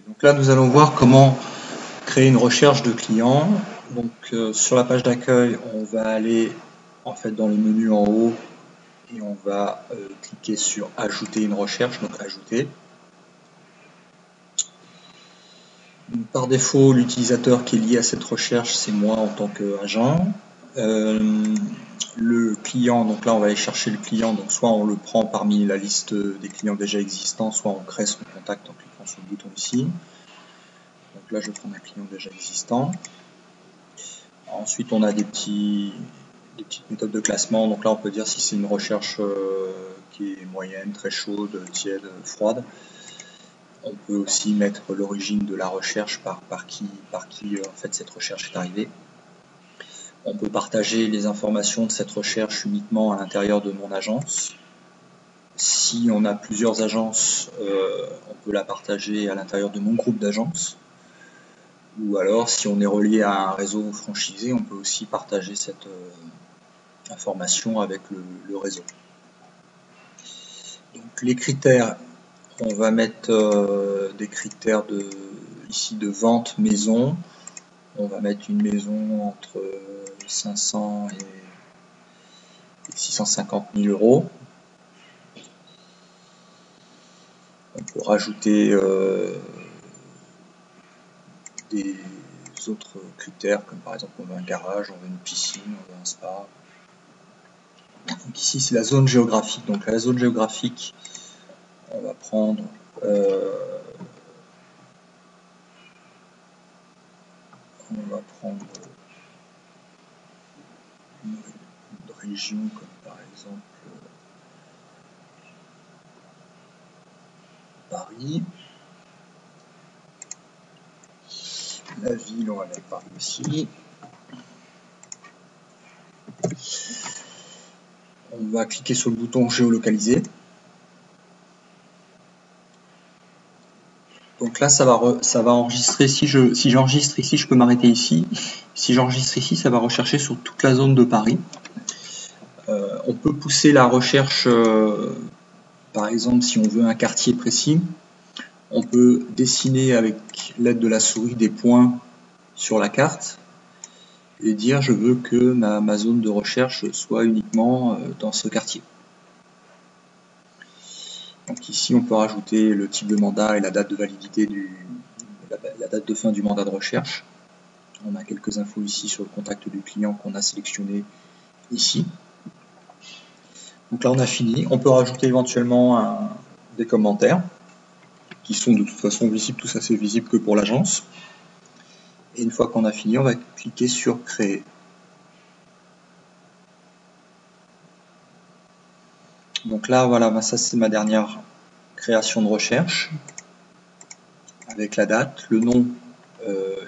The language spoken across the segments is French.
Donc là, nous allons voir comment créer une recherche de clients. Donc sur la page d'accueil, on va aller en fait dans le menu en haut et on va cliquer sur ajouter une recherche, donc ajouter. Donc, par défaut, l'utilisateur qui est lié à cette recherche, c'est moi en tant qu'agent. Le client, donc là on va aller chercher le client, donc soit on le prend parmi la liste des clients déjà existants, soit on crée son contact en cliquant sur le bouton ici. Donc là je prends un client déjà existant. Ensuite on a des petites méthodes de classement, donc là on peut dire si c'est une recherche qui est moyenne, très chaude, tiède, froide. On peut aussi mettre l'origine de la recherche par qui en fait cette recherche est arrivée. On peut partager les informations de cette recherche uniquement à l'intérieur de mon agence. Si on a plusieurs agences, on peut la partager à l'intérieur de mon groupe d'agences. Ou alors, si on est relié à un réseau franchisé, on peut aussi partager cette information avec le réseau. Donc, les critères, on va mettre des critères ici de vente maison. On va mettre une maison entre 500 et 650 000 euros. On peut rajouter des autres critères, comme par exemple on veut un garage, on veut une piscine, on veut un spa. Donc ici c'est la zone géographique. Donc la zone géographique, on va prendre une région comme par exemple Paris. La ville, on va mettre Paris aussi. On va cliquer sur le bouton géolocaliser. Donc là, ça va enregistrer. Si j'enregistre ici, je peux m'arrêter ici. Si j'enregistre ici, ça va rechercher sur toute la zone de Paris. On peut pousser la recherche, par exemple, si on veut un quartier précis. On peut dessiner avec l'aide de la souris des points sur la carte et dire je veux que ma zone de recherche soit uniquement dans ce quartier. Donc ici on peut rajouter le type de mandat et la date de validité la date de fin du mandat de recherche. On a quelques infos ici sur le contact du client qu'on a sélectionné ici. Donc là on a fini. On peut rajouter éventuellement des commentaires qui sont de toute façon visibles, tout ça c'est visible que pour l'agence. Et une fois qu'on a fini, on va cliquer sur créer. Donc là, voilà, ça c'est ma dernière création de recherche avec la date, le nom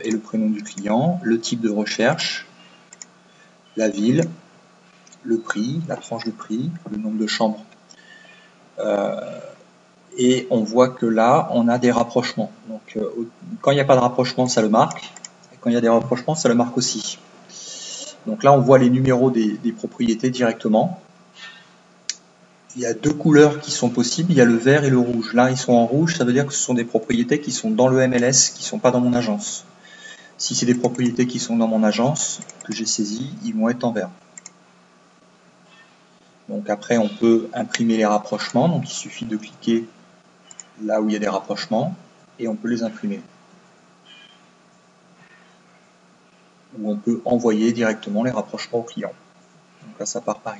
et le prénom du client, le type de recherche, la ville, le prix, la tranche de prix, le nombre de chambres. Et on voit que là, on a des rapprochements. Donc quand il n'y a pas de rapprochement, ça le marque. Et quand il y a des rapprochements, ça le marque aussi. Donc là, on voit les numéros des propriétés directement. Il y a deux couleurs qui sont possibles, il y a le vert et le rouge. Là, ils sont en rouge, ça veut dire que ce sont des propriétés qui sont dans le MLS, qui ne sont pas dans mon agence. Si c'est des propriétés qui sont dans mon agence, que j'ai saisies, ils vont être en vert. Donc après, on peut imprimer les rapprochements, donc il suffit de cliquer là où il y a des rapprochements, et on peut les imprimer. Ou on peut envoyer directement les rapprochements au client. Donc là, ça part par